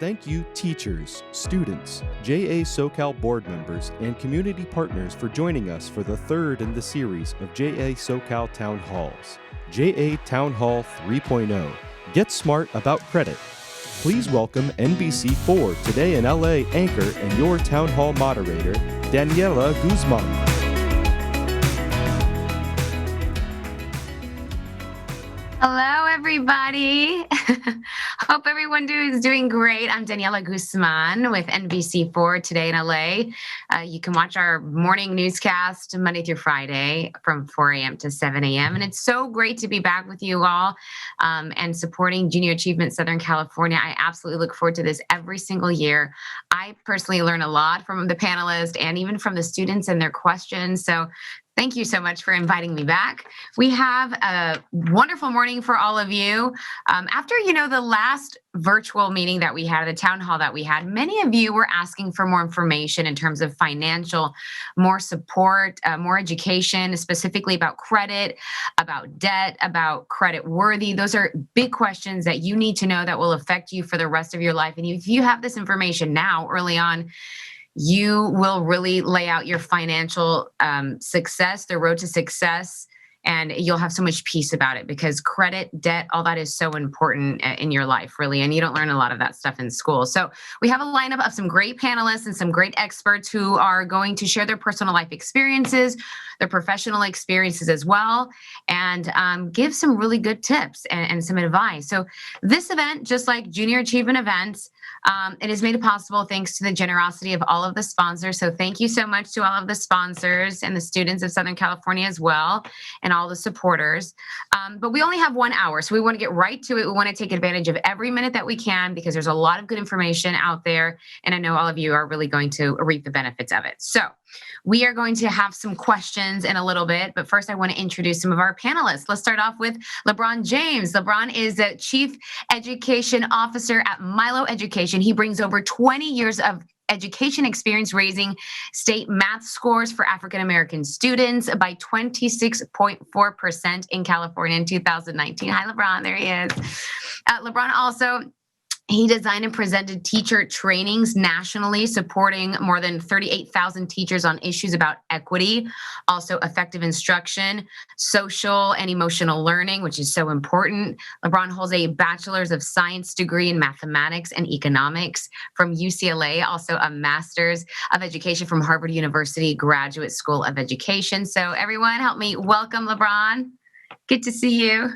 Thank you, teachers, students, JASoCal board members, and community partners for joining us for the third in the series of JASoCal Town Halls, JA Town Hall 3.0. Get smart about credit. Please welcome NBC4 Today in LA anchor and your Town Hall moderator, Daniella Guzman. Hello, everybody. Hope everyone is doing great. I'm Daniella Guzman with NBC4 Today in LA. You can watch our morning newscast Monday through Friday from 4 a.m. to 7 a.m. And it's so great to be back with you all and supporting Junior Achievement Southern California. I absolutely look forward to this every single year. I personally learn a lot from the panelists and even from the students and their questions. So thank you so much for inviting me back. We have a wonderful morning for all of you. After, the last virtual meeting that we had, the town hall that we had, many of you were asking for more information in terms of financial, more support, more education, specifically about credit, about debt, about credit worthy. Those are big questions that you need to know that will affect you for the rest of your life. And if you have this information now, early on, you will really lay out your financial success, the road to success, and you'll have so much peace about it because credit, debt, all that is so important in your life, really. And you don't learn a lot of that stuff in school. So we have a lineup of some great panelists and some great experts who are going to share their personal life experiences, their professional experiences as well, and give some really good tips and some advice. So this event, just like Junior Achievement events, it is made possible thanks to the generosity of all of the sponsors. So thank you so much to all of the sponsors and the students of Southern California as well, and all the supporters. But we only have 1 hour, so we want to get right to it. We want to take advantage of every minute that we can because there's a lot of good information out there, and I know all of you are really going to reap the benefits of it. So we are going to have some questions in a little bit, but first I want to introduce some of our panelists. Let's start off with Lebron James. Lebron is the Chief Education Officer at MILOedu. He brings over 20 years of education experience raising state math scores for African-American students by 26.4% in California in 2019. Hi, Lebron. There he is. Lebron also he designed and presented teacher trainings nationally, supporting more than 38,000 teachers on issues about equity, also effective instruction, social and emotional learning, which is so important. Lebron holds a Bachelor's of Science degree in mathematics and economics from UCLA, also a Master's of Education from Harvard University Graduate School of Education. So everyone help me welcome Lebron. Good to see you.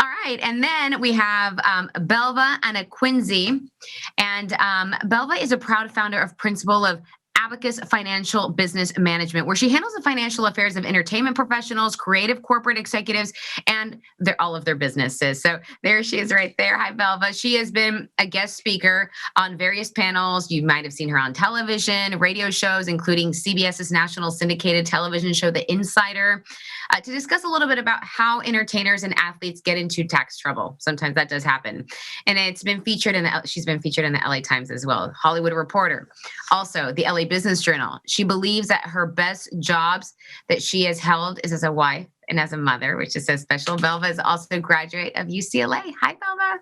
All right, and then we have Belva Anakwenze, and Belva is a proud founder of principal of Abacus Financial Business Management, where she handles the financial affairs of entertainment professionals, creative corporate executives, and all of their businesses. So there she is right there. Hi, Belva. She has been a guest speaker on various panels. You might have seen her on television, radio shows, including CBS's national syndicated television show, The Insider, to discuss a little bit about how entertainers and athletes get into tax trouble. Sometimes that does happen. And she's been featured in the LA Times as well, Hollywood Reporter, also the LA Business Journal. She believes that her best jobs that she has held is as a wife and as a mother, which is so special. Belva is also a graduate of UCLA. Hi, Belva.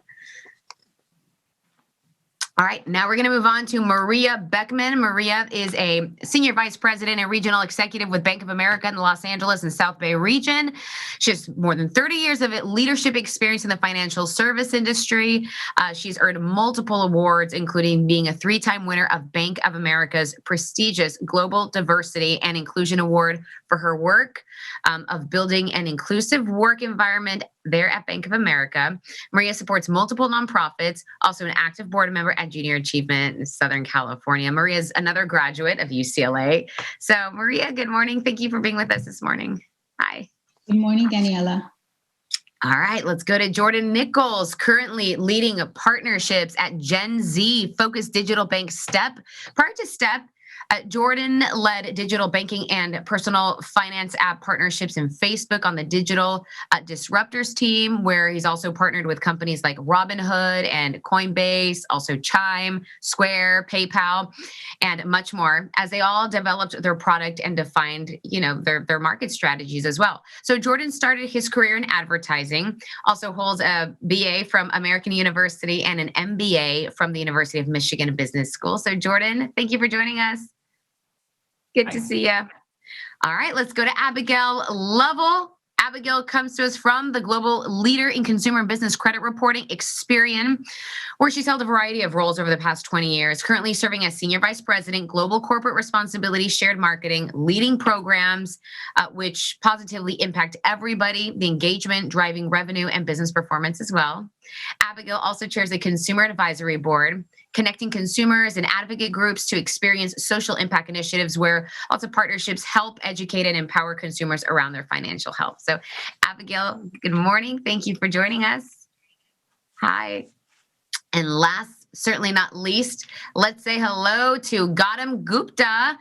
All right, now we're going to move on to Maria Beckman. Maria is a Senior Vice President and Regional Executive with Bank of America in the Los Angeles and South Bay region. She has more than 30 years of leadership experience in the financial service industry. She's earned multiple awards, including being a 3-time winner of Bank of America's prestigious Global Diversity and Inclusion Award for her work of building an inclusive work environment there at Bank of America. Maria supports multiple nonprofits, also an active board member at Junior Achievement in Southern California. Maria is another graduate of UCLA. So Maria, good morning. Thank you for being with us this morning. Hi. Good morning, Daniella. All right, let's go to Jordan Nichols, currently leading partnerships at Gen Z focused digital bank Step. Prior to Step, Jordan led digital banking and personal finance app partnerships in Facebook on the digital disruptors team, where he's also partnered with companies like Robinhood and Coinbase, also Chime, Square, PayPal, and much more, as they all developed their product and defined, their market strategies as well. So Jordan started his career in advertising, also holds a BA from American University and an MBA from the University of Michigan Business School. So Jordan, thank you for joining us. Good to see you. All right, let's go to Abigail Lovell. Abigail comes to us from the global leader in consumer and business credit reporting, Experian, where she's held a variety of roles over the past 20 years, currently serving as Senior Vice President, Global Corporate Responsibility, Shared Marketing, leading programs which positively impact everybody, the engagement, driving revenue, and business performance as well. Abigail also chairs a consumer advisory board, connecting consumers and advocate groups to experience social impact initiatives where lots of partnerships help educate and empower consumers around their financial health. So Abigail, good morning. Thank you for joining us. Hi. And last, certainly not least, let's say hello to Gotham Gupta.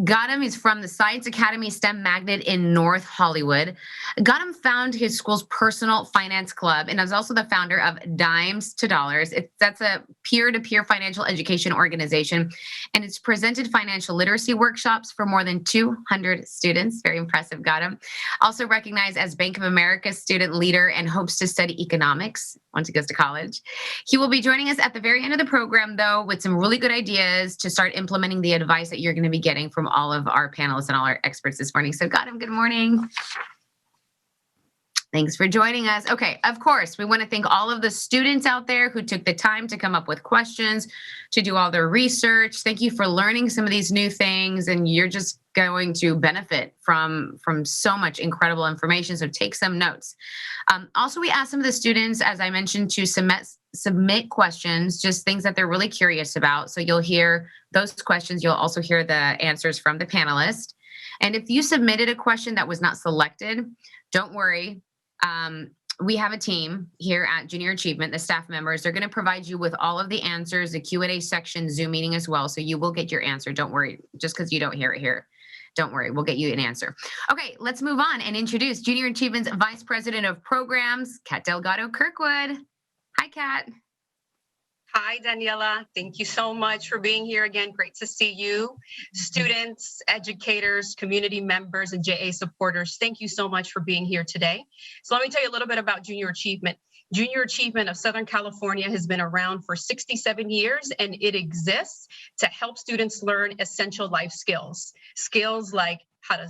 Gotham is from the Science Academy STEM Magnet in North Hollywood. Gotham founded his school's personal finance club and is also the founder of Dimes to Dollars. That's a peer-to-peer financial education organization, and it's presented financial literacy workshops for more than 200 students. Very impressive, Gotham. Also recognized as Bank of America student leader and hopes to study economics once he goes to college. He will be joining us at the very end of the program, though, with some really good ideas to start implementing the advice that you're going to be getting from all of our panelists and all our experts this morning. So, Gotham, good morning. Thanks for joining us. Okay, of course, we want to thank all of the students out there who took the time to come up with questions, to do all their research. Thank you for learning some of these new things, and you're just going to benefit from so much incredible information, so take some notes. Also, we asked some of the students, as I mentioned, to submit questions, just things that they're really curious about. So you'll hear those questions. You'll also hear the answers from the panelists. And if you submitted a question that was not selected, don't worry. We have a team here at Junior Achievement, the staff members. They're going to provide you with all of the answers, the Q&A section, Zoom meeting as well. So you will get your answer. Don't worry, just because you don't hear it here. Don't worry, we'll get you an answer. Okay, let's move on and introduce Junior Achievement's Vice President of Programs, Kat Delgado Kirkwood. Hi, Kat. Hi, Daniela. Thank you so much for being here again. Great to see you. Students, educators, community members, and JA supporters, thank you so much for being here today. So let me tell you a little bit about Junior Achievement. Junior Achievement of Southern California has been around for 67 years, and it exists to help students learn essential life skills. Skills like how to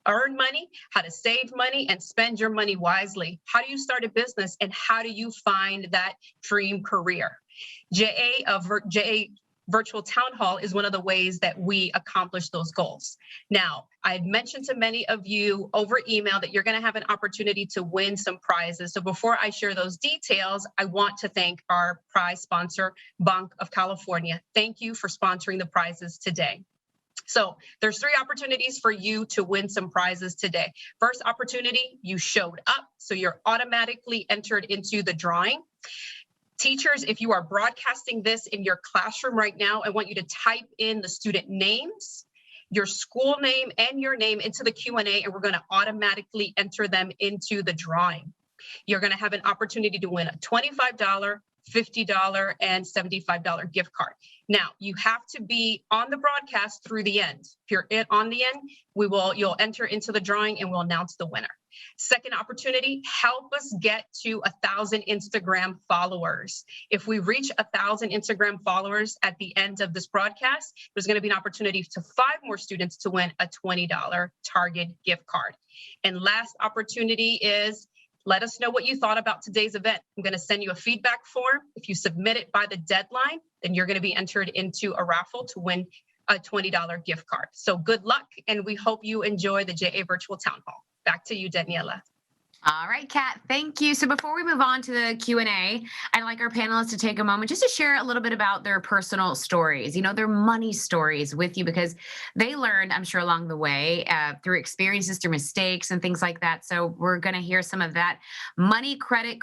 earn money, how to save money, and spend your money wisely. How do you start a business, and how do you find that dream career? JA Virtual Town Hall is one of the ways that we accomplish those goals. Now, I've mentioned to many of you over email that you're going to have an opportunity to win some prizes. So before I share those details, I want to thank our prize sponsor, Bank of California. Thank you for sponsoring the prizes today. So there's 3 opportunities for you to win some prizes today. First opportunity, you showed up, so you're automatically entered into the drawing. Teachers, if you are broadcasting this in your classroom right now, I want you to type in the student names, your school name, and your name into the Q&A, and we're going to automatically enter them into the drawing. You're going to have an opportunity to win a $25, $50, and $75 gift card. Now, you have to be on the broadcast through the end. If you're on the end, you'll enter into the drawing and we'll announce the winner. Second opportunity, help us get to 1,000 Instagram followers. If we reach 1,000 Instagram followers at the end of this broadcast, there's going to be an opportunity to 5 more students to win a $20 Target gift card. And last opportunity is, let us know what you thought about today's event. I'm going to send you a feedback form. If you submit it by the deadline, then you're going to be entered into a raffle to win a $20 gift card. So good luck, and we hope you enjoy the JA Virtual Town Hall. Back to you, Daniela. All right, Kat, thank you. So before we move on to the Q&A, I'd like our panelists to take a moment just to share a little bit about their personal stories, their money stories with you, because they learned, I'm sure, along the way through experiences, through mistakes and things like that. So we're going to hear some of that. Money, credit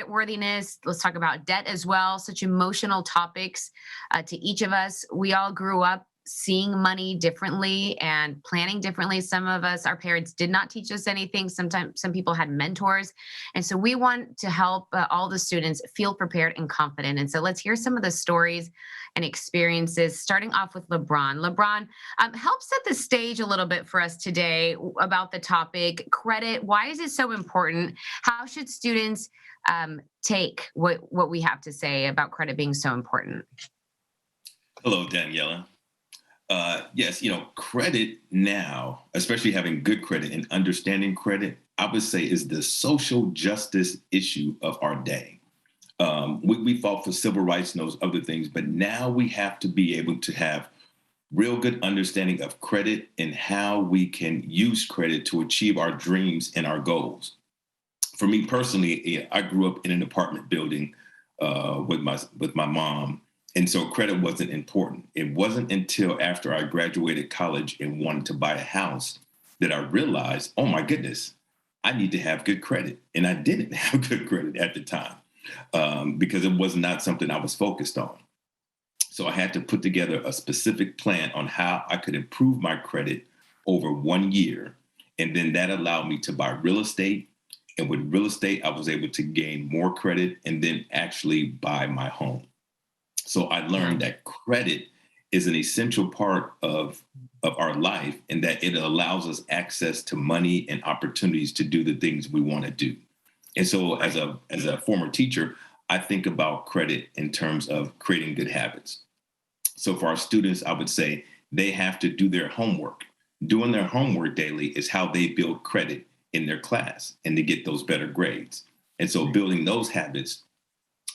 worthiness. Let's talk about debt as well. Such emotional topics to each of us. We all grew up seeing money differently and planning differently. Some of us, our parents did not teach us anything. Sometimes some people had mentors. And so we want to help all the students feel prepared and confident. And so let's hear some of the stories and experiences, starting off with Lebron. Lebron, help set the stage a little bit for us today about the topic credit. Why is it so important? How should students take what we have to say about credit being so important? Hello, Daniela. Yes, credit now, especially having good credit and understanding credit, I would say is the social justice issue of our day. We fought for civil rights and those other things, but now we have to be able to have real good understanding of credit and how we can use credit to achieve our dreams and our goals. For me personally, I grew up in an apartment building with my mom. And so credit wasn't important. It wasn't until after I graduated college and wanted to buy a house that I realized, oh my goodness, I need to have good credit. And I didn't have good credit at the time because it was not something I was focused on. So I had to put together a specific plan on how I could improve my credit over 1 year. And then that allowed me to buy real estate. And with real estate, I was able to gain more credit and then actually buy my home. So I learned that credit is an essential part of our life and that it allows us access to money and opportunities to do the things we want to do. And so as a former teacher, I think about credit in terms of creating good habits. So for our students, I would say they have to do their homework. Doing their homework daily is how they build credit in their class and to get those better grades. And so building those habits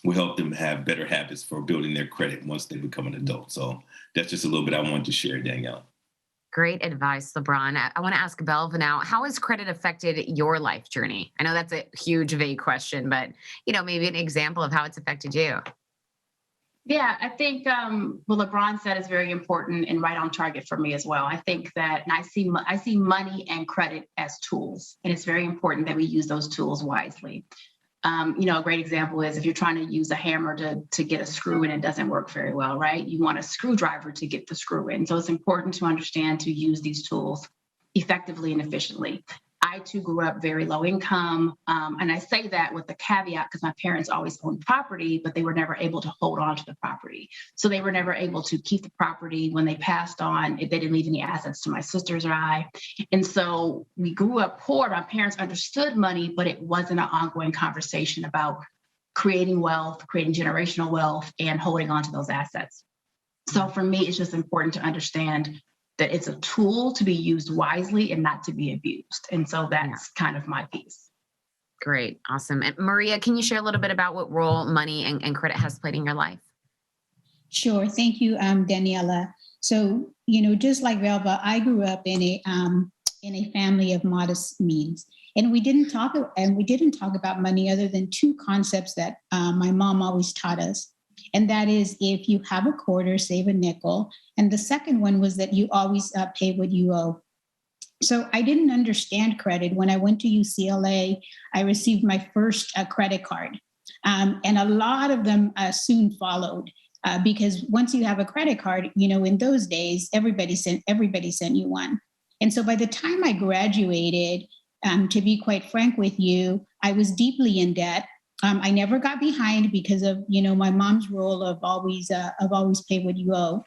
will help them have better habits for building their credit once they become an adult. So that's just a little bit I wanted to share, Danielle. Great advice, Lebron. I want to ask Belva now, how has credit affected your life journey? I know that's a huge, vague question, but maybe an example of how it's affected you. Yeah, I think what LeBron said is very important and right on target for me as well. I think that I see money and credit as tools, and it's very important that we use those tools wisely. A great example is if you're trying to use a hammer to get a screw in, it doesn't work very well, right? You want a screwdriver to get the screw in. So it's important to understand to use these tools effectively and efficiently. I too grew up very low income. And I say that with the caveat because my parents always owned property, but they were never able to hold on to the property. So they were never able to keep the property when they passed on. They didn't leave any assets to my sisters or I. And so we grew up poor. My parents understood money, but it wasn't an ongoing conversation about creating wealth, creating generational wealth, and holding on to those assets. So for me, it's just important to understand that it's a tool to be used wisely and not to be abused. And so that's kind of my piece. Great. Awesome. And Maria, can you share a little bit about what role money and credit has played in your life? Sure. Thank you, Daniela. So, just like Belva, I grew up in a family of modest means. And we didn't talk about money other than two concepts that my mom always taught us. And that is, if you have a quarter, save a nickel. And the second one was that you always pay what you owe. So I didn't understand credit. When I went to UCLA, I received my first credit card. And a lot of them soon followed because once you have a credit card, in those days, everybody sent you one. And so by the time I graduated, to be quite frank with you, I was deeply in debt. I never got behind because of, my mom's role of always pay what you owe.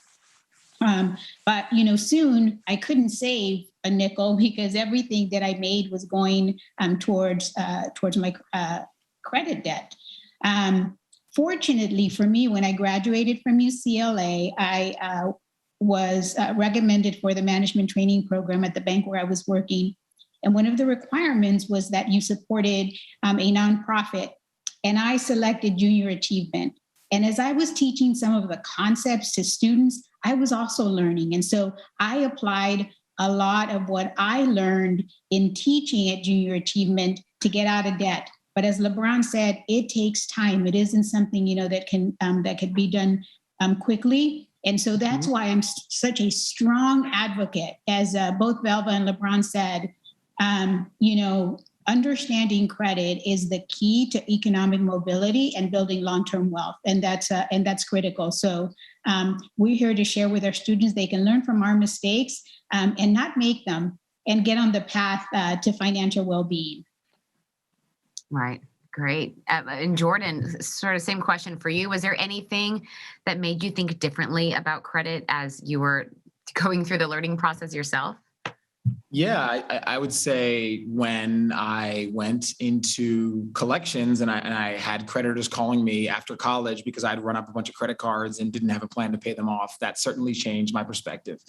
But, soon I couldn't save a nickel because everything that I made was going towards my credit debt. Fortunately for me, when I graduated from UCLA, I was recommended for the management training program at the bank where I was working. And one of the requirements was that you supported a nonprofit. And I selected Junior Achievement. And as I was teaching some of the concepts to students, I was also learning. And so I applied a lot of what I learned in teaching at Junior Achievement to get out of debt. But as Lebron said, it takes time. It isn't something, that could be done quickly. And so that's why I'm such a strong advocate, as both Belva and Lebron said, understanding credit is the key to economic mobility and building long-term wealth. And that's critical. So we're here to share with our students. They can learn from our mistakes and not make them, and get on the path to financial well-being. Right. Great. And Jordan, sort of same question for you. Was there anything that made you think differently about credit as you were going through the learning process yourself? Yeah, I would say when I went into collections and I had creditors calling me after college because I'd run up a bunch of credit cards and didn't have a plan to pay them off, that certainly changed my perspective.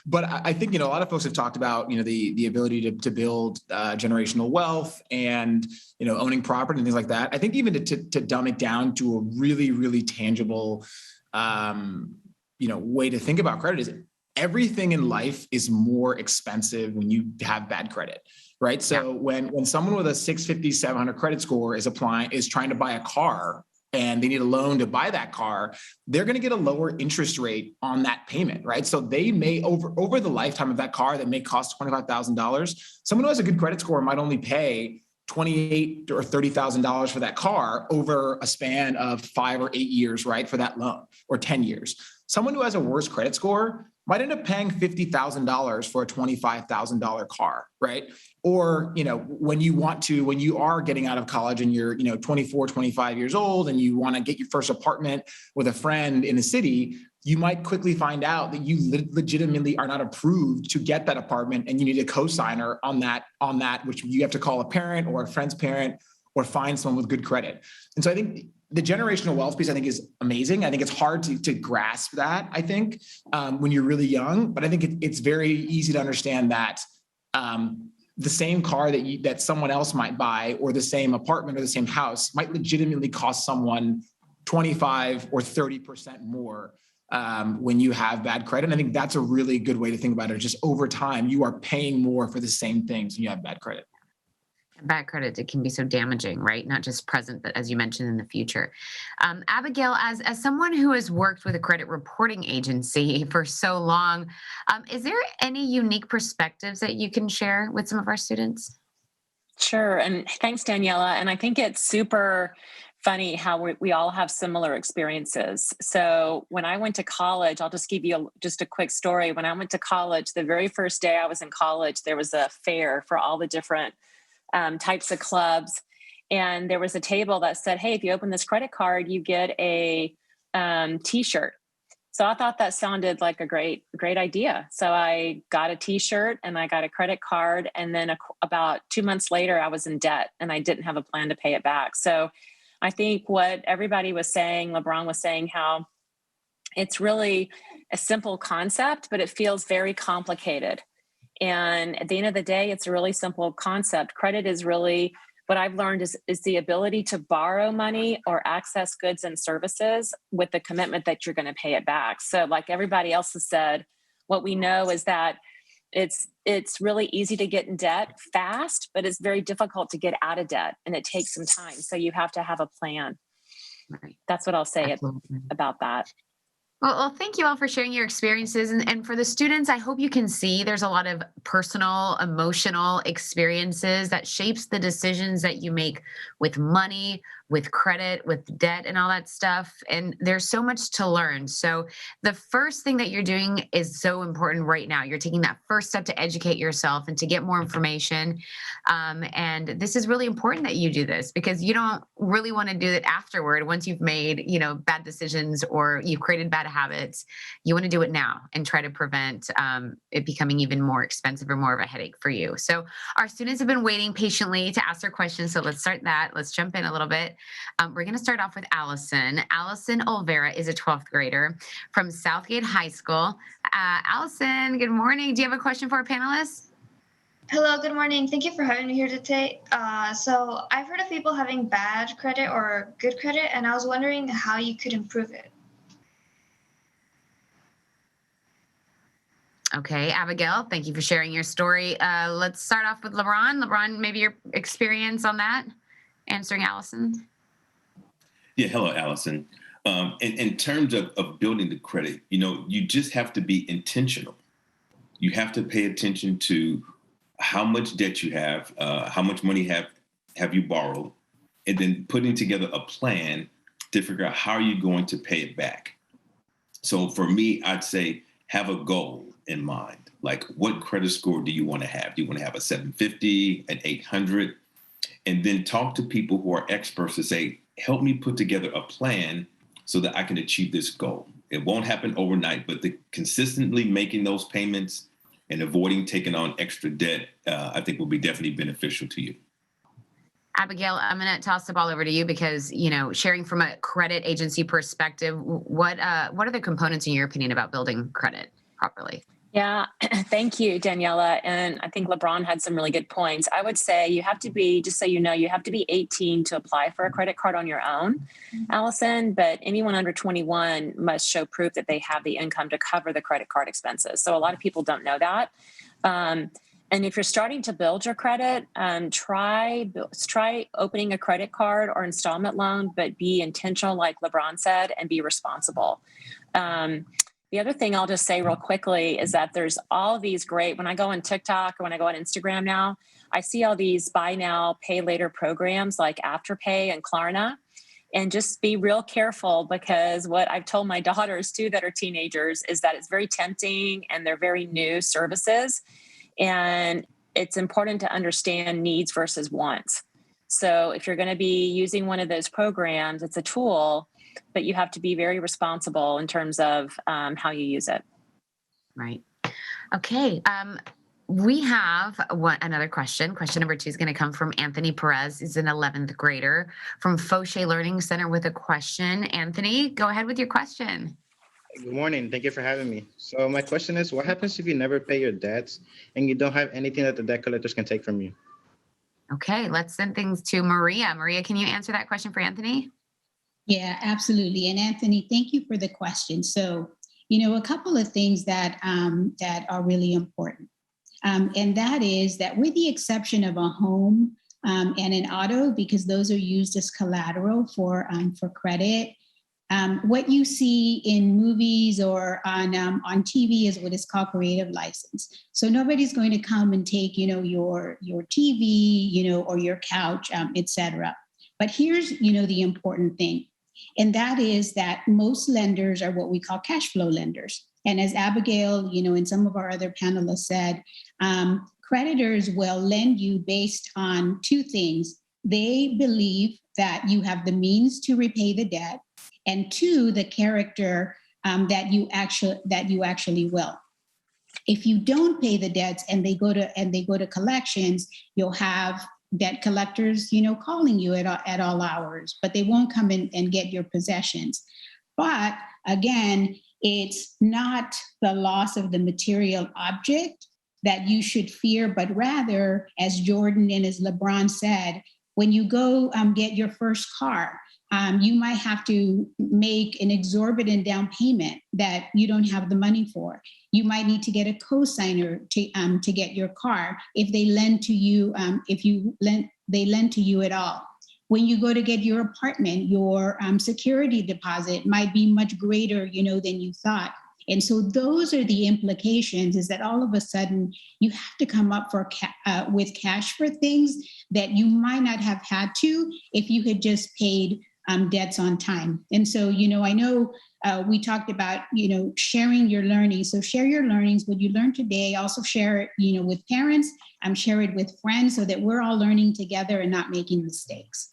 But I think, a lot of folks have talked about, the ability to build generational wealth and, owning property and things like that. I think even to dumb it down to a really, really tangible, way to think about credit is everything in life is more expensive when you have bad credit, right? So when someone with a 650, 700 credit score is trying to buy a car and they need a loan to buy that car, they're going to get a lower interest rate on that payment, right? So they may, over the lifetime of that car that may cost $25,000, someone who has a good credit score might only pay $28,000 or $30,000 for that car over a span of 5 or 8 years, right, for that loan, or 10 years. Someone who has a worse credit score might end up paying $50,000 for a $25,000 car, right? Or, when you are getting out of college and you're, 24, 25 years old and you want to get your first apartment with a friend in the city, you might quickly find out that you legitimately are not approved to get that apartment and you need a co-signer on that, which you have to call a parent or a friend's parent or find someone with good credit. And so I think the generational wealth piece, I think, is amazing. I think it's hard to grasp that, I think, when you're really young, but I think it's very easy to understand that the same car that someone else might buy, or the same apartment or the same house, might legitimately cost someone 25 or 30% more when you have bad credit. And I think that's a really good way to think about it. Just over time, you are paying more for the same things when you have bad credit. Bad credit, it can be so damaging, right? Not just present, but as you mentioned, in the future. Abigail, as someone who has worked with a credit reporting agency for so long, is there any unique perspectives that you can share with some of our students? Sure. And thanks, Daniela. And I think it's super funny how we all have similar experiences. So when I went to college, I'll just give you just a quick story. When I went to college, the very first day I was in college, there was a fair for all the different types of clubs. And there was a table that said, hey, if you open this credit card, you get a t-shirt. So I thought that sounded like a great idea. So I got a t-shirt and I got a credit card. And then about 2 months later, I was in debt and I didn't have a plan to pay it back. So I think what everybody was saying, Lebron was saying, how it's really a simple concept, but it feels very complicated. And at the end of the day, it's a really simple concept. Credit is really, what I've learned is the ability to borrow money or access goods and services with the commitment that you're going to pay it back. So like everybody else has said, what we know is that it's really easy to get in debt fast, but it's very difficult to get out of debt, and it takes some time. So you have to have a plan. Right. That's what I'll say about that. Well, thank you all for sharing your experiences. And for the students, I hope you can see there's a lot of personal, emotional experiences that shapes the decisions that you make with money, with credit, with debt, and all that stuff. And there's so much to learn. So the first thing that you're doing is so important right now. You're taking that first step to educate yourself and to get more information. And this is really important that you do this, because you don't really want to do it afterward once you've made, bad decisions or you've created bad habits. You want to do it now and try to prevent it becoming even more expensive or more of a headache for you. So our students have been waiting patiently to ask their questions. So let's start that. Let's jump in a little bit. We're going to start off with Allison. Allison Olvera is a 12th grader from Southgate High School. Allison, good morning. Do you have a question for our panelists? Hello, good morning. Thank you for having me here today. So I've heard of people having bad credit or good credit, and I was wondering how you could improve it. Okay, Abigail, thank you for sharing your story. Let's start off with Lebron. Lebron, maybe your experience on that, answering Allison. Yeah, hello, Allison. In terms of building the credit, you just have to be intentional. You have to pay attention to how much debt you have, how much money have you borrowed, and then putting together a plan to figure out how you're going to pay it back. So for me, I'd say have a goal in mind. Like, what credit score do you want to have? Do you want to have a 750, an 800? And then talk to people who are experts to say, help me put together a plan so that I can achieve this goal. It won't happen overnight, but consistently making those payments and avoiding taking on extra debt, I think will be definitely beneficial to you. Abigail, I'm going to toss the ball over to you because, sharing from a credit agency perspective, what are the components in your opinion about building credit properly? Yeah, thank you, Daniela. And I think Lebron had some really good points. I would say you have to be, just so you know, you have to be 18 to apply for a credit card on your own, Allison, but anyone under 21 must show proof that they have the income to cover the credit card expenses. So a lot of people don't know that. And if you're starting to build your credit, try opening a credit card or installment loan, but be intentional, like Lebron said, and be responsible. The other thing I'll just say real quickly is that there's all these great, when I go on TikTok or when I go on Instagram now, I see all these buy now, pay later programs like Afterpay and Klarna. And just be real careful, because what I've told my daughters too that are teenagers is that it's very tempting and they're very new services. And it's important to understand needs versus wants. So if you're going to be using one of those programs, it's a tool, but you have to be very responsible in terms of how you use it. Right. Okay. We have another question. Question number 2 is going to come from Anthony Perez. He's an 11th grader from Fauché Learning Center with a question. Anthony, go ahead with your question. Good morning. Thank you for having me. So my question is, what happens if you never pay your debts and you don't have anything that the debt collectors can take from you? Okay, let's send things to Maria. Maria, can you answer that question for Anthony? Yeah, absolutely. And Anthony, thank you for the question. So, a couple of things that are really important. And that is that, with the exception of a home and an auto, because those are used as collateral for credit, what you see in movies or on TV is what is called creative license. So nobody's going to come and take, your TV, or your couch, et cetera. But here's, the important thing. And that is that most lenders are what we call cash flow lenders. And as Abigail, and some of our other panelists said, creditors will lend you based on 2 things. They believe that you have the means to repay the debt, and 2, the character that you actually will. If you don't pay the debts and they go to collections, you'll have debt collectors, calling you at all hours, but they won't come in and get your possessions. But again, it's not the loss of the material object that you should fear, but rather, as Jordan and as Lebron said, when you go get your first car, you might have to make an exorbitant down payment that you don't have the money for. You might need to get a cosigner to get your car if they lend to you, they lend to you at all. When you go to get your apartment, your security deposit might be much greater, than you thought. And so those are the implications, is that all of a sudden you have to come up with cash for things that you might not have had to if you had just paid debts on time. And so, I know we talked about, sharing your learning. So share your learnings, what you learned today. Also share it, with parents, share it with friends, so that we're all learning together and not making mistakes.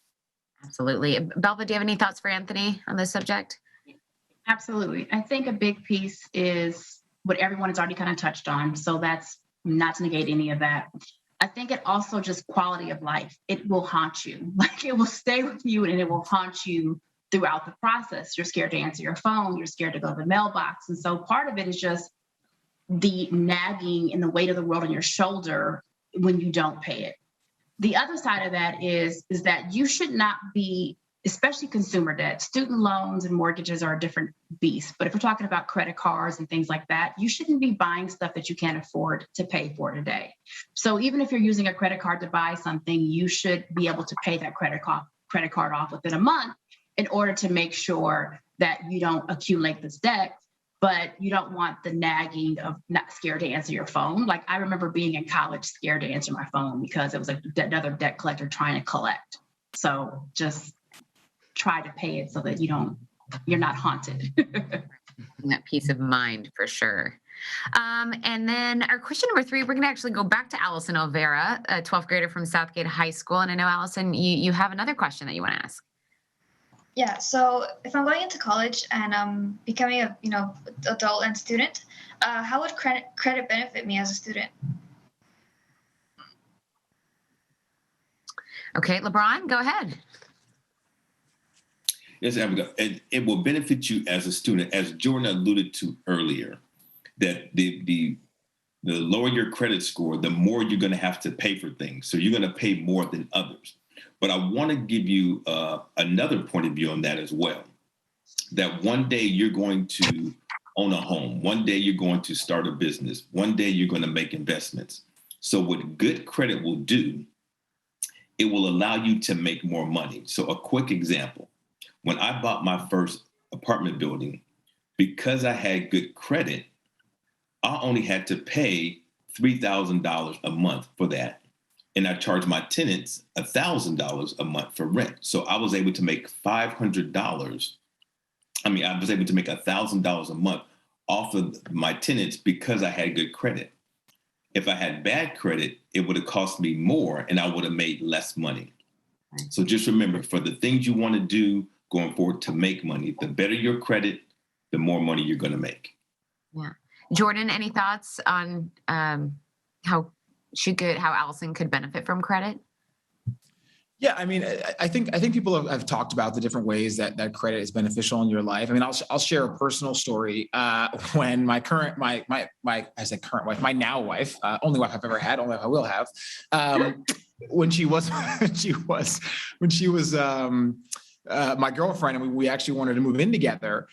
Absolutely. Belva, do you have any thoughts for Anthony on this subject? Absolutely. I think a big piece is what everyone has already kind of touched on. So that's not to negate any of that. I think it also just quality of life. It will haunt you. Like, it will stay with you and it will haunt you throughout the process. You're scared to answer your phone. You're scared to go to the mailbox. And so part of it is just the nagging and the weight of the world on your shoulder when you don't pay it. The other side of that is that you should not be especially consumer debt. Student loans and mortgages are a different beast. But if we're talking about credit cards and things like that, you shouldn't be buying stuff that you can't afford to pay for today. So even if you're using a credit card to buy something, you should be able to pay that credit card off within a month in order to make sure that you don't accumulate this debt. But you don't want the nagging of not scared to answer your phone. Like I remember being in college scared to answer my phone because it was like another debt collector trying to collect. So just try to pay it so that you're not haunted. That peace of mind for sure. And then our question number 3, we're going to actually go back to Allison Olvera, a 12th grader from Southgate High School. And I know, Allison, you have another question that you want to ask. Yeah, so if I'm going into college and I'm becoming a adult and student, how would credit benefit me as a student? Okay, Lebron, go ahead. Yes, Abigail. It will benefit you as a student, as Jordan alluded to earlier, that the lower your credit score, the more you're going to have to pay for things. So you're going to pay more than others. But I want to give you another point of view on that as well, that one day you're going to own a home. One day you're going to start a business. One day you're going to make investments. So what good credit will do, it will allow you to make more money. So a quick example, when I bought my first apartment building, because I had good credit, I only had to pay $3,000 a month for that. And I charged my tenants $1,000 a month for rent. So I was able to make $500. I was able to make $1,000 a month off of my tenants because I had good credit. If I had bad credit, it would have cost me more and I would have made less money. So just remember, for the things you want to do going forward to make money, the better your credit, the more money you're going to make. Yeah. Jordan, any thoughts on how Allison could benefit from credit? Yeah, I mean, I think people have talked about the different ways that credit is beneficial in your life. I mean, I'll share a personal story. When my now wife, only wife I've ever had, only wife I will have, when she was my girlfriend, and we actually wanted to move in together.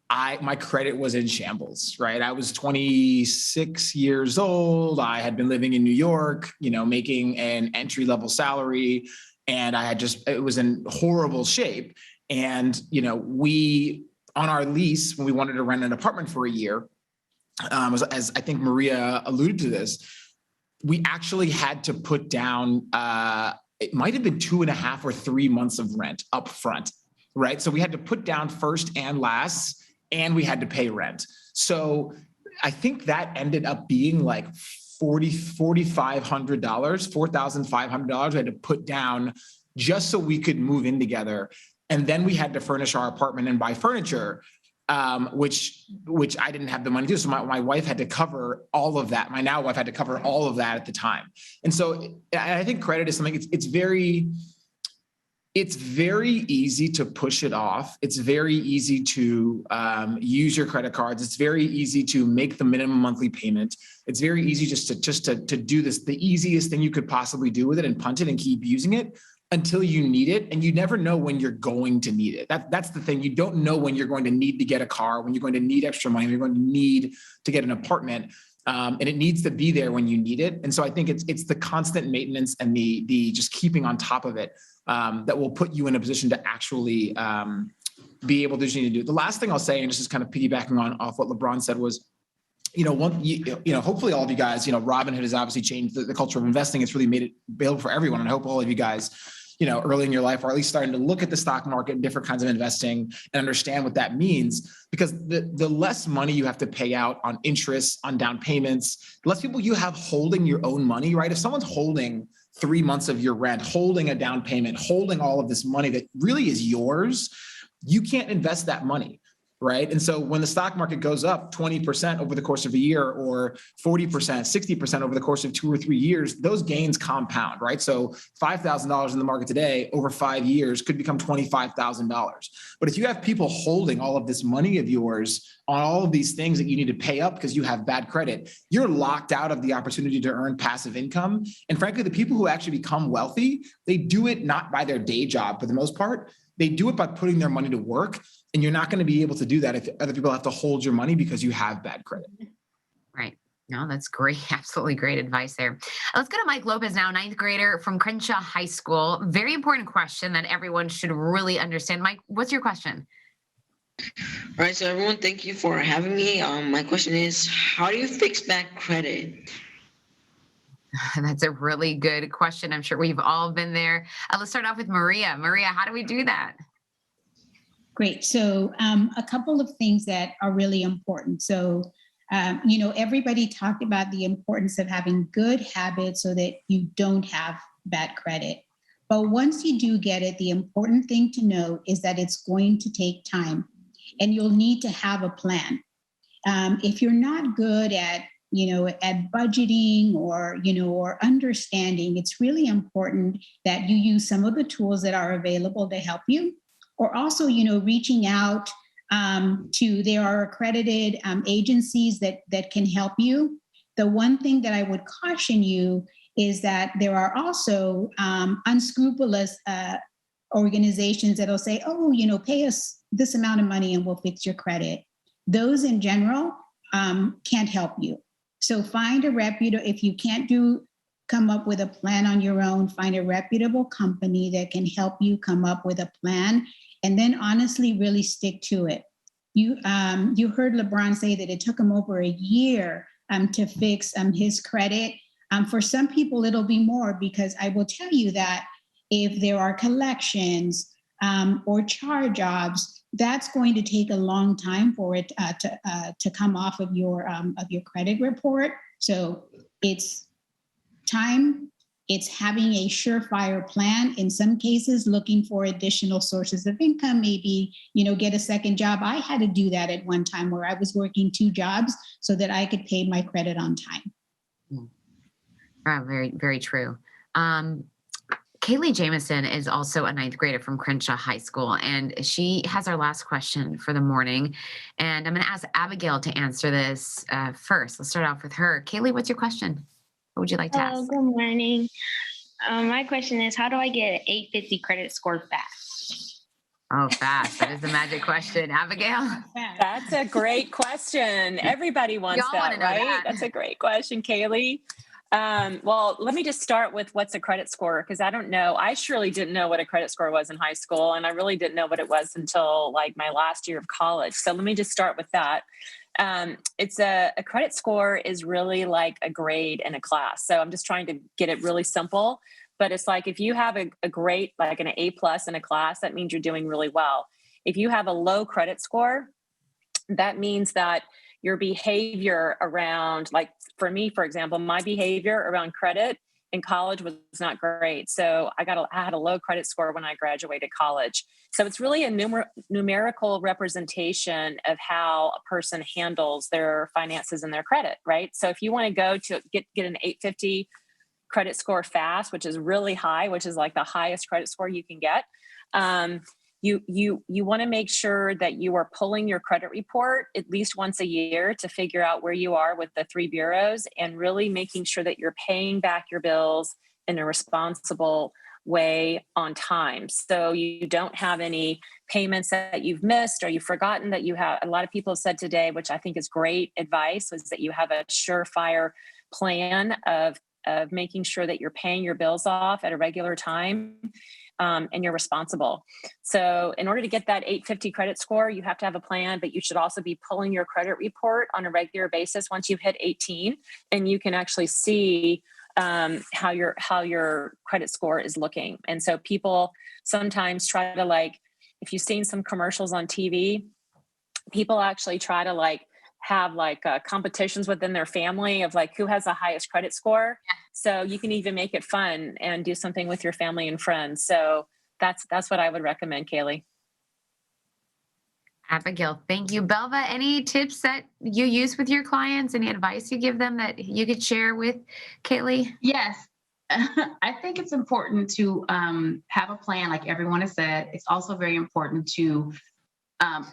My credit was in shambles, right? I was 26 years old. I had been living in New York, making an entry-level salary, and it was in horrible shape. And, we, on our lease, when we wanted to rent an apartment for a year, as I think Maria alluded to this, we actually had to put down, it might've been 2.5 or 3 months of rent up front, right? So we had to put down first and last, and we had to pay rent. So I think that ended up being like $4,500 we had to put down just so we could move in together. And then we had to furnish our apartment and buy furniture, which I didn't have the money to do. So my wife had to cover all of that. My now wife had to cover all of that at the time. And so I think credit is something, it's very easy to push it off. It's very easy to use your credit cards. It's very easy to make the minimum monthly payment. It's very easy just to do this, the easiest thing you could possibly do with it, and punt it and keep using it until you need it. And you never know when you're going to need it. That's the thing. You don't know when you're going to need to get a car, when you're going to need extra money, when you're going to need to get an apartment. And it needs to be there when you need it. And so I think it's the constant maintenance and the just keeping on top of it that will put you in a position to actually be able to do what you need to do. The last thing I'll say, and this is kind of piggybacking off what Lebron said, was, hopefully all of you guys, Robinhood has obviously changed the culture of investing. It's really made it available for everyone. And I hope all of you guys, early in your life, are at least starting to look at the stock market and different kinds of investing and understand what that means, because the less money you have to pay out on interest, on down payments, the less people you have holding your own money, right? If someone's holding 3 months of your rent, holding a down payment, holding all of this money that really is yours, you can't invest that money. right? And so when the stock market goes up 20% over the course of a year, or 40%, 60% over the course of 2 or 3 years, those gains compound, right? So $5,000 in the market today over 5 years could become $25,000. But if you have people holding all of this money of yours on all of these things that you need to pay up because you have bad credit, you're locked out of the opportunity to earn passive income. And frankly, the people who actually become wealthy, they do it not by their day job for the most part. They do it by putting their money to work. And you're not going to be able to do that if other people have to hold your money because you have bad credit. Right. No, that's great. Absolutely great advice there. Let's go to Mike Lopez now, 9th grader from Crenshaw High School. Very important question that everyone should really understand. Mike, what's your question? All right, so everyone, thank you for having me. My question is, how do you fix bad credit? That's a really good question. I'm sure we've all been there. Let's start off with Maria. Maria, how do we do that? Great. So a couple of things that are really important. So, everybody talked about the importance of having good habits so that you don't have bad credit. But once you do get it, the important thing to know is that it's going to take time and you'll need to have a plan. If you're not good at budgeting or understanding, it's really important that you use some of the tools that are available to help you, or also, reaching out there are accredited agencies that can help you. The one thing that I would caution you is that there are also unscrupulous organizations that'll say, pay us this amount of money and we'll fix your credit. Those in general can't help you. So find a reputable, if you can't come up with a plan on your own, find a reputable company that can help you come up with a plan, and then honestly really stick to it. You heard Lebron say that it took him over a year to fix his credit. For some people, it'll be more, because I will tell you that if there are collections or charge-offs, that's going to take a long time for it to come off of your credit report. So it's time. It's having a surefire plan. In some cases, looking for additional sources of income, maybe, get a second job. I had to do that at one time where I was working 2 jobs so that I could pay my credit on time. Very, very true. Kaylee Jameson is also a 9th grader from Crenshaw High School, and she has our last question for the morning. And I'm going to ask Abigail to answer this first. Let's start off with her. Kaylee, what's your question? What would you like to ask? Good morning. My question is, how do I get an 850 credit score fast? Oh, fast. That is the magic question. Abigail? That's a great question. Everybody wants that, right? That's a great question, Kaylee. Well, let me just start with what's a credit score, because I don't know. I surely didn't know what a credit score was in high school, and I really didn't know what it was until like my last year of college. So let me just start with that. It's a credit score is really like a grade in a class. So I'm just trying to get it really simple, but it's like if you have a great, like an A+ in a class, that means you're doing really well. If you have a low credit score, that means that your behavior around, like for me, for example, my behavior around credit in college was not great. So I had a low credit score when I graduated college. So it's really a numerical representation of how a person handles their finances and their credit, right? So if you want to go to get an 850 credit score fast, which is really high, which is like the highest credit score you can get, you want to make sure that you are pulling your credit report at least once a year to figure out where you are with the 3 bureaus, and really making sure that you're paying back your bills in a responsible way on time. So you don't have any payments that you've missed or you've forgotten that you have. A lot of people have said today, which I think is great advice, was that you have a surefire plan of making sure that you're paying your bills off at a regular time. And you're responsible. So in order to get that 850 credit score, you have to have a plan, but you should also be pulling your credit report on a regular basis once you've hit 18, and you can actually see how your credit score is looking. And so people sometimes try to, like, if you've seen some commercials on TV, people actually try to have competitions within their family of who has the highest credit score. Yeah. So you can even make it fun and do something with your family and friends. So that's what I would recommend, Kaylee. Abigail, thank you. Belva, any tips that you use with your clients? Any advice you give them that you could share with Kaylee? Yes. I think it's important to have a plan, like everyone has said. It's also very important to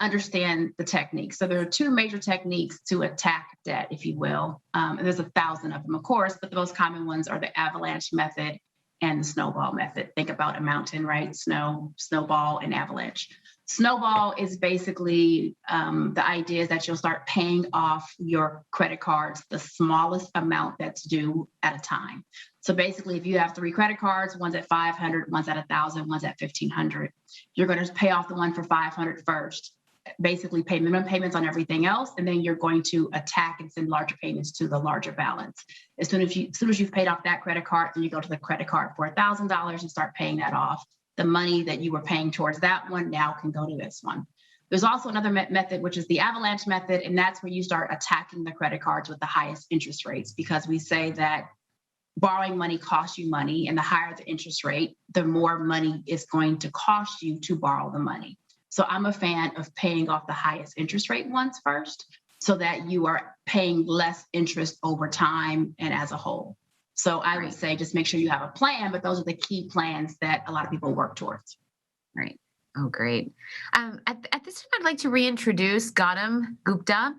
understand the techniques. So there are two major techniques to attack debt, if you will. And there's 1,000 of them, of course, but the most common ones are the Avalanche Method and the Snowball Method. Think about a mountain, right? Snowball, and avalanche. Snowball is basically the idea is that you'll start paying off your credit cards the smallest amount that's due at a time. So basically, if you have 3 credit cards, one's at 500, one's at 1,000, one's at 1,500, you're going to pay off the one for 500 first. Basically, pay minimum payments on everything else, and then you're going to attack and send larger payments to the larger balance. As soon as you've paid off that credit card, then you go to the credit card for $1,000 and start paying that off. The money that you were paying towards that one now can go to this one. There's also another method, which is the Avalanche Method, and that's where you start attacking the credit cards with the highest interest rates, because we say that borrowing money costs you money, and the higher the interest rate, the more money is going to cost you to borrow the money. So I'm a fan of paying off the highest interest rate ones first, so that you are paying less interest over time and as a whole. So I would say just make sure you have a plan, but those are the key plans that a lot of people work towards. Right. Oh, great. At this time, I'd like to reintroduce Gotham Gupta.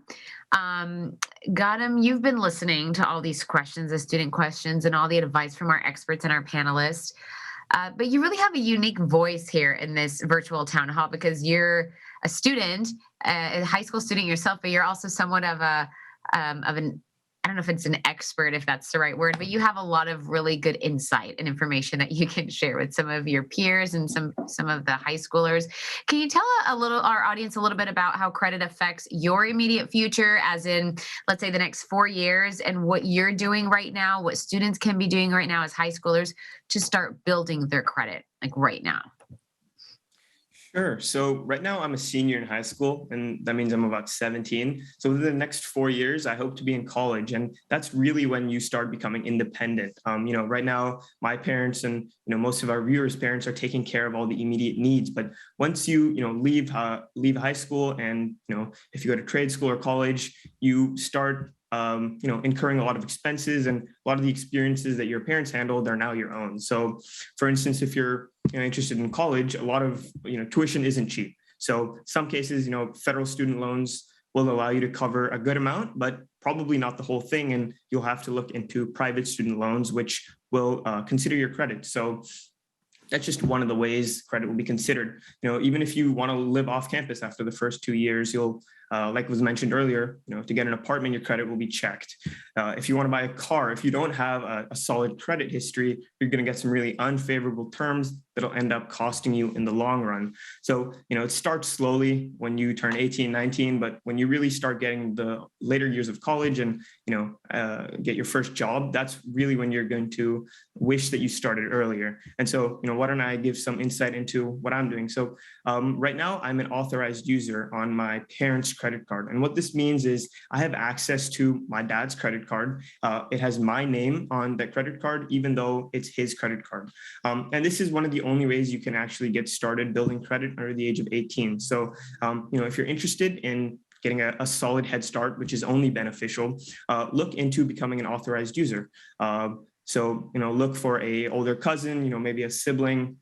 Gotham, you've been listening to all these questions, the student questions, and all the advice from our experts and our panelists. But you really have a unique voice here in this virtual town hall, because you're a student, a high school student yourself, but you're also somewhat of an I don't know if it's an expert, if that's the right word, but you have a lot of really good insight and information that you can share with some of your peers and some of the high schoolers. Can you tell our audience a little bit about how credit affects your immediate future, as in, let's say, the next 4 years, and what you're doing right now, what students can be doing right now as high schoolers to start building their credit, like right now? Sure. So right now I'm a senior in high school, and that means I'm about 17. So within the next 4 years, I hope to be in college. And that's really when you start becoming independent. Right now, my parents and, most of our viewers' parents are taking care of all the immediate needs. But once you, leave high school and, if you go to trade school or college, you start incurring a lot of expenses, and a lot of the experiences that your parents handled are now your own. So for instance, if you're interested in college, a lot of tuition isn't cheap. So some cases, federal student loans will allow you to cover a good amount, but probably not the whole thing. And you'll have to look into private student loans, which will consider your credit. So that's just one of the ways credit will be considered. Even if you want to live off campus after the first 2 years, you'll, like was mentioned earlier, to get an apartment, your credit will be checked. If you want to buy a car, if you don't have a solid credit history, you're going to get some really unfavorable terms that'll end up costing you in the long run. So, it starts slowly when you turn 18, 19, but when you really start getting the later years of college and, get your first job, that's really when you're going to wish that you started earlier. And so, why don't I give some insight into what I'm doing? So right now I'm an authorized user on my parents' credit card. And what this means is I have access to my dad's credit card. It has my name on that credit card, even though it's his credit card. And this is one of the only ways you can actually get started building credit under the age of 18. So, if you're interested in getting a solid head start, which is only beneficial, look into becoming an authorized user. So, look for a older cousin, maybe a sibling.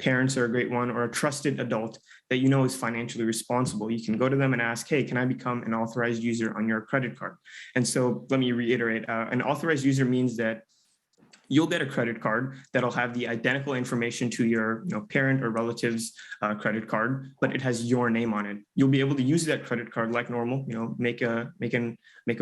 Parents are a great one, or a trusted adult that is financially responsible. You can go to them and ask, hey, can I become an authorized user on your credit card? And so let me reiterate, an authorized user means that you'll get a credit card that'll have the identical information to your parent or relative's credit card, but it has your name on it. You'll be able to use that credit card like normal, make a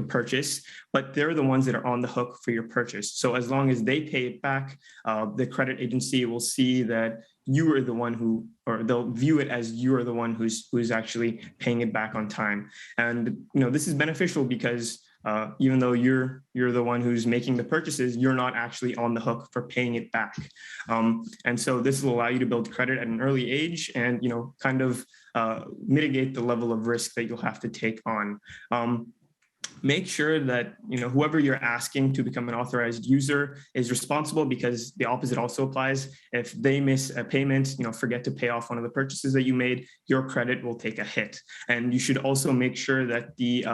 purchase, but they're the ones that are on the hook for your purchase. So as long as they pay it back, the credit agency will see that you are the one they'll view it as you are the one who's actually paying it back on time. And this is beneficial because even though you're the one who's making the purchases, you're not actually on the hook for paying it back. And so this will allow you to build credit at an early age and, kind of mitigate the level of risk that you'll have to take on. make sure that whoever you're asking to become an authorized user is responsible, because the opposite also applies. If they miss a payment, forget to pay off one of the purchases that you made, your credit will take a hit. And you should also make sure that the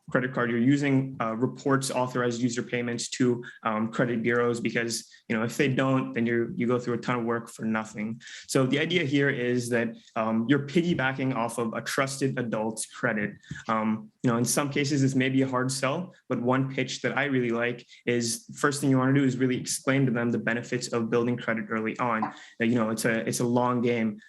credit card you're using reports authorized user payments to credit bureaus, because if they don't, then you go through a ton of work for nothing. So the idea here is that you're piggybacking off of a trusted adult's credit. In some cases this may be a hard sell, but one pitch that I really like is, first thing you want to do is really explain to them the benefits of building credit early on. It's a long game.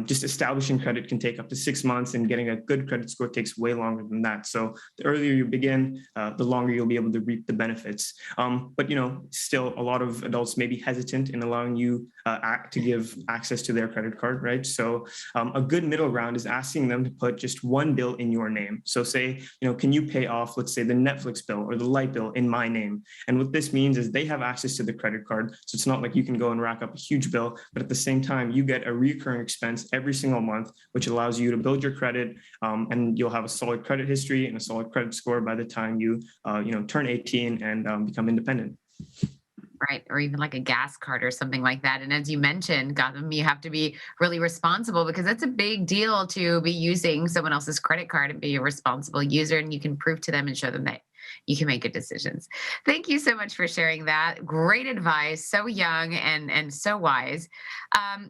Just establishing credit can take up to 6 months, and getting a good credit score takes way longer than that. So the earlier you begin, the longer you'll be able to reap the benefits. But still a lot of adults may be hesitant in allowing you to give access to their credit card, right? So a good middle ground is asking them to put just one bill in your name. So say, can you pay off, let's say, the Netflix bill or the light bill in my name? And what this means is they have access to the credit card. So it's not like you can go and rack up a huge bill, but at the same time, you get a recurring expense every single month, which allows you to build your credit, and you'll have a solid credit history and a solid credit score by the time you turn 18 and become independent. Right. Or even like a gas card or something like that. And as you mentioned, Gotham, you have to be really responsible, because that's a big deal to be using someone else's credit card and be a responsible user. And you can prove to them and show them that you can make good decisions. Thank you so much for sharing that. Great advice. So young and so wise.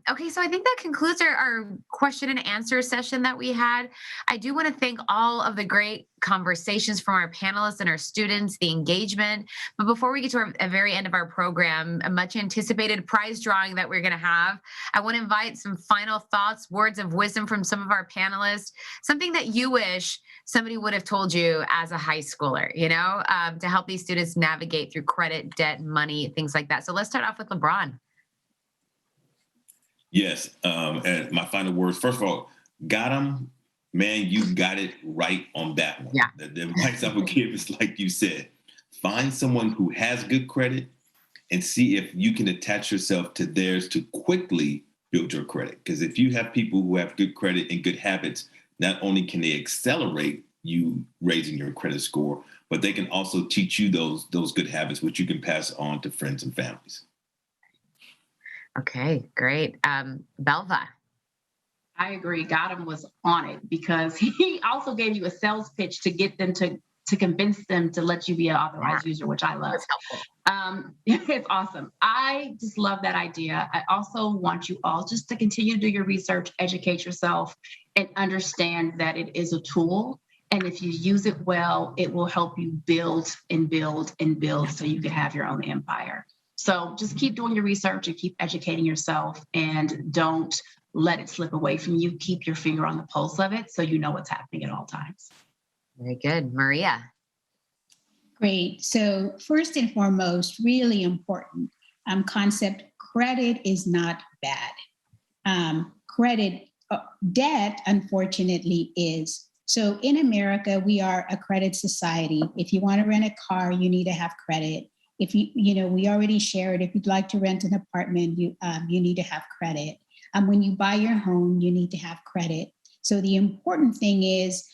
Okay, so I think that concludes our question and answer session that we had. I do want to thank all of the great conversations from our panelists and our students, the engagement. But before we get to the very end of our program, a much anticipated prize drawing that we're going to have, I want to invite some final thoughts, words of wisdom from some of our panelists, something that you wish somebody would have told you as a high schooler, to help these students navigate through credit, debt, money, things like that. So let's start off with Lebron. Yes. And my final words, first of all, Gotham, man, you got it right on that one. Yeah. The advice I would give is, like you said, find someone who has good credit and see if you can attach yourself to theirs to quickly build your credit. Because if you have people who have good credit and good habits, not only can they accelerate you raising your credit score, but they can also teach you those good habits, which you can pass on to friends and families. Okay, great. Belva. I agree. Gotham was on it, because he also gave you a sales pitch to get them to convince them to let you be an authorized user, which I love. That's helpful. It's awesome. I just love that idea. I also want you all just to continue to do your research, educate yourself, and understand that it is a tool. And if you use it well, it will help you build and build and build so you can have your own empire. So just keep doing your research and keep educating yourself, and don't let it slip away from you. Keep your finger on the pulse of it so you know what's happening at all times. Very good. Maria. Great. So first and foremost, really important concept, credit is not bad. Debt, unfortunately, is. So in America, we are a credit society. If you want to rent a car, you need to have credit. If we already shared, if you'd like to rent an apartment, you need to have credit. When you buy your home, you need to have credit. So the important thing is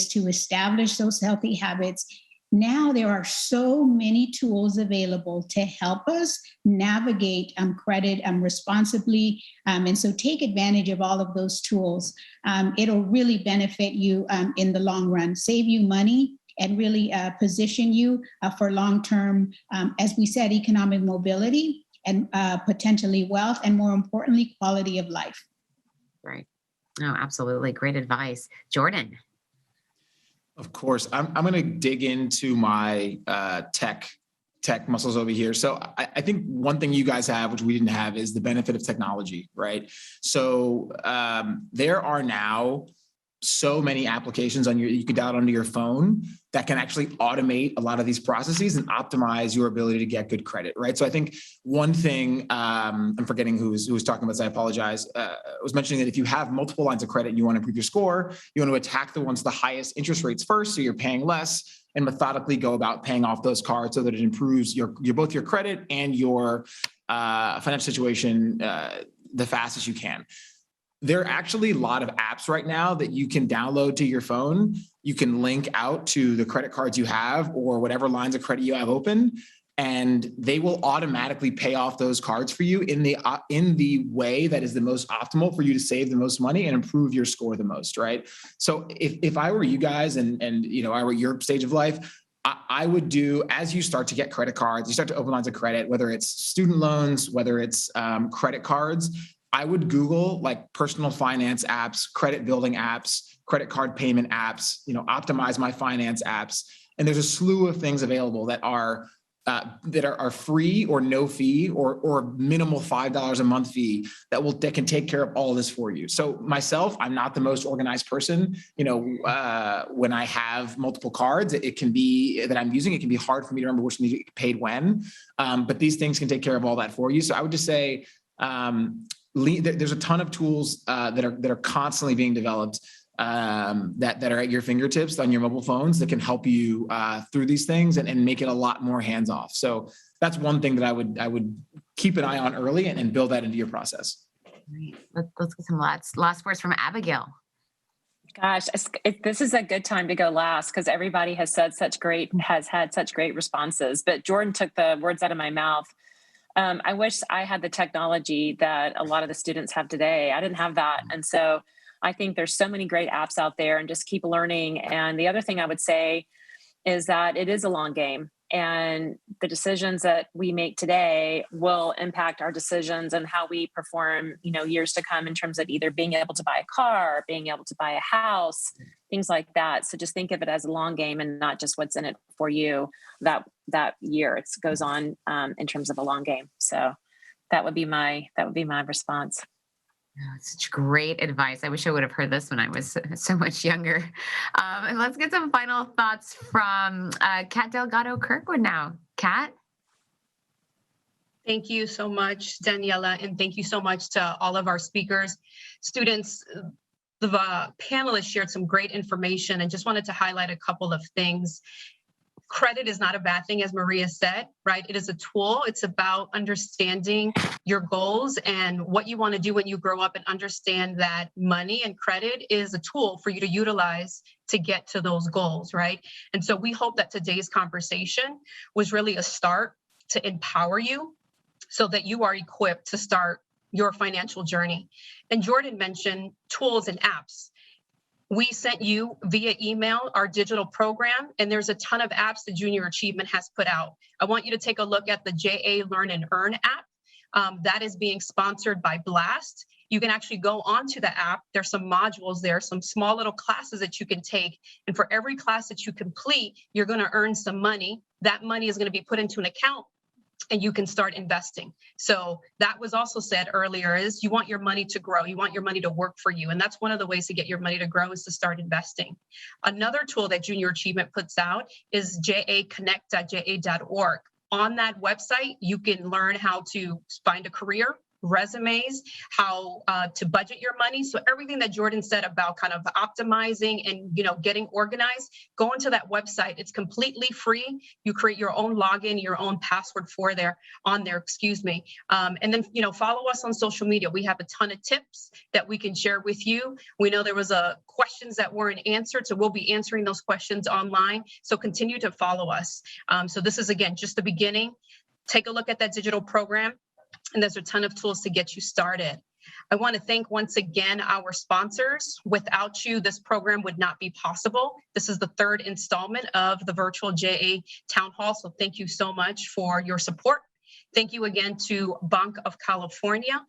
to establish those healthy habits. Now there are so many tools available to help us navigate credit responsibly. And so take advantage of all of those tools. It'll really benefit you in the long run, save you money, and really position you for long-term, as we said, economic mobility and potentially wealth, and more importantly, quality of life. Right. No, absolutely. Great advice. Jordan. Of course, I'm going to dig into my tech muscles over here. So I think one thing you guys have, which we didn't have, is the benefit of technology, right? So there are now so many applications you can download onto your phone that can actually automate a lot of these processes and optimize your ability to get good credit, right? So I think one thing, I'm forgetting who was talking about this, I apologize, was mentioning that if you have multiple lines of credit and you want to improve your score, you want to attack the ones with the highest interest rates first, so you're paying less, and methodically go about paying off those cards so that it improves both your credit and your financial situation the fastest you can. there are actually a lot of apps right now that you can download to your phone. You can link out to the credit cards you have or whatever lines of credit you have open, and they will automatically pay off those cards for you in the way that is the most optimal for you to save the most money and improve your score the most, right? So if I were you guys and I were your stage of life, I would do, as you start to get credit cards, you start to open lines of credit, whether it's student loans, whether it's credit cards, I would Google like personal finance apps, credit building apps, credit card payment apps, optimize my finance apps. And there's a slew of things available that are free or no fee or minimal $5 a month fee that can take care of all this for you. So myself, I'm not the most organized person. When I have multiple cards, it can be that I'm using, it can be hard for me to remember which needs to get paid when, but these things can take care of all that for you. So I would just say, there's a ton of tools that are constantly being developed that are at your fingertips on your mobile phones that can help you through these things and make it a lot more hands-off. So that's one thing that I would keep an eye on early and build that into your process. Great. Let's get some last words from Abigail. Gosh, this is a good time to go last because everybody has had such great responses. But Jordan took the words out of my mouth. I wish I had the technology that a lot of the students have today. I didn't have that. And so I think there's so many great apps out there, and just keep learning. And the other thing I would say is that it is a long game, and the decisions that we make today will impact our decisions and how we perform, years to come in terms of either being able to buy a car, being able to buy a house, things like that. So just think of it as a long game and not just what's in it for you that year. It goes on in terms of a long game. So that would be my response. Oh, such great advice. I wish I would have heard this when I was so much younger. And let's get some final thoughts from Kat Delgado Kirkwood now. Kat? Thank you so much, Daniela, and thank you so much to all of our speakers. Students, the panelists shared some great information, and just wanted to highlight a couple of things. Credit is not a bad thing, as Maria said, right? It is a tool. It's about understanding your goals and what you want to do when you grow up, and understand that money and credit is a tool for you to utilize to get to those goals, right? And so we hope that today's conversation was really a start to empower you so that you are equipped to start your financial journey. And Jordan mentioned tools and apps. We sent you via email our digital program, and there's a ton of apps that Junior Achievement has put out. I want you to take a look at the JA Learn and Earn app. That is being sponsored by Blast. You can actually go onto the app. There's some modules there, some small little classes that you can take. And for every class that you complete, you're going to earn some money. That money is going to be put into an account, and you can start investing. So that was also said earlier, is you want your money to grow. You want your money to work for you. And that's one of the ways to get your money to grow, is to start investing. Another tool that Junior Achievement puts out is jaconnect.ja.org. On that website, you can learn how to find a career, resumes, how to budget your money. So everything that Jordan said about kind of optimizing and getting organized, go into that website. It's completely free. You create your own login, your own password on there, and then follow us on social media. We have a ton of tips that we can share with you. We know there was questions that weren't answered, so we'll be answering those questions online. So continue to follow us. So this is, again, just the beginning. Take a look at that digital program, and there's a ton of tools to get you started. I want to thank once again our sponsors. Without you, this program would not be possible. This is the third installment of the virtual JA Town Hall, so thank you so much for your support. Thank you again to Bank of California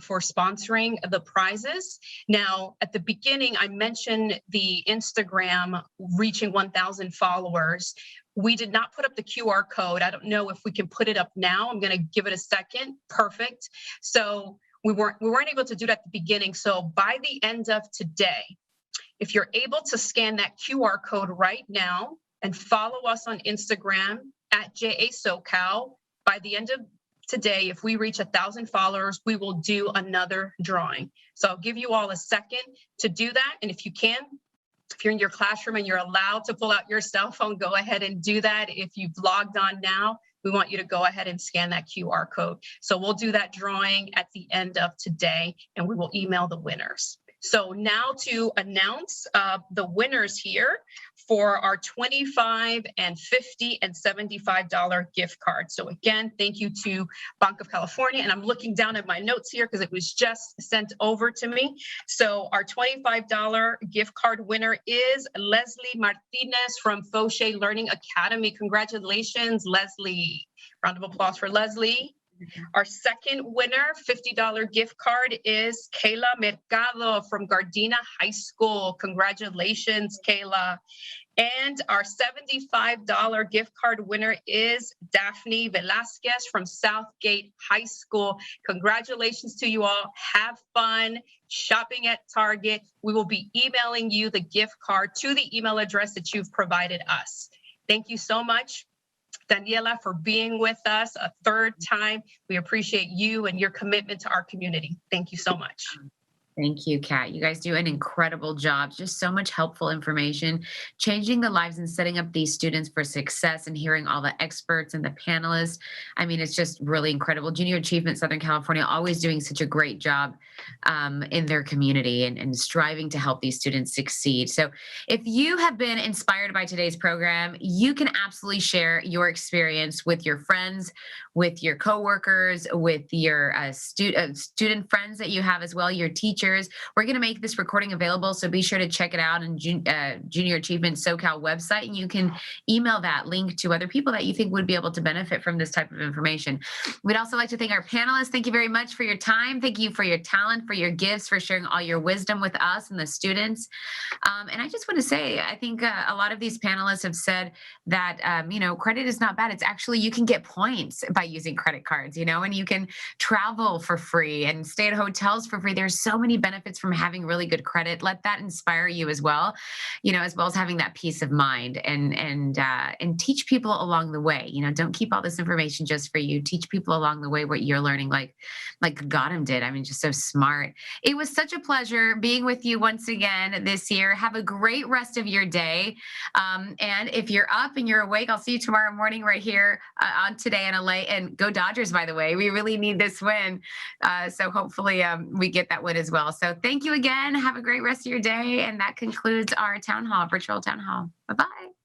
for sponsoring the prizes. Now, at the beginning, I mentioned the Instagram reaching 1,000 followers. We did not put up the QR code. I don't know if we can put it up now. I'm going to give it a second. Perfect. So we weren't able to do it at the beginning. So by the end of today, if you're able to scan that QR code right now and follow us on Instagram at JASoCal, by the end of today, if we reach 1,000 followers, we will do another drawing. So I'll give you all a second to do that. And if you can, if you're in your classroom and you're allowed to pull out your cell phone, go ahead and do that. If you've logged on now, we want you to go ahead and scan that QR code. So we'll do that drawing at the end of today, and we will email the winners. So now to announce the winners here for our $25 and $50 and $75 gift card. So again, thank you to Bank of California. And I'm looking down at my notes here because it was just sent over to me. So our $25 gift card winner is Leslie Martinez from Fauché Learning Academy. Congratulations, Leslie. Round of applause for Leslie. Our second winner, $50 gift card, is Kayla Mercado from Gardena High School. Congratulations, Kayla. And our $75 gift card winner is Daphne Velasquez from Southgate High School. Congratulations to you all. Have fun shopping at Target. We will be emailing you the gift card to the email address that you've provided us. Thank you so much, Daniela, for being with us a third time. We appreciate you and your commitment to our community. Thank you so much. Thank you, Kat. You guys do an incredible job. Just so much helpful information, changing the lives and setting up these students for success, and hearing all the experts and the panelists. I mean, it's just really incredible. Junior Achievement Southern California always doing such a great job in their community and striving to help these students succeed. So if you have been inspired by today's program, you can absolutely share your experience with your friends, with your coworkers, with your student friends that you have as well, your teachers. We're going to make this recording available, so be sure to check it out on Junior Achievement SoCal website, and you can email that link to other people that you think would be able to benefit from this type of information. We'd also like to thank our panelists. Thank you very much for your time. Thank you for your talent, for your gifts, for sharing all your wisdom with us and the students. And I just want to say, I think a lot of these panelists have said that, credit is not bad. It's actually, you can get points by using credit cards, and you can travel for free and stay at hotels for free. There's so many benefits from having really good credit. Let that inspire you as well, as well as having that peace of mind, and teach people along the way. Don't keep all this information just for you. Teach people along the way what you're learning, like Gotham did. I mean, just so smart. It was such a pleasure being with you once again this year. Have a great rest of your day. And if you're up and you're awake, I'll see you tomorrow morning right here on Today in LA. And go Dodgers, by the way. We really need this win. So hopefully we get that win as well. So thank you again. Have a great rest of your day. And that concludes our virtual town hall. Bye-bye.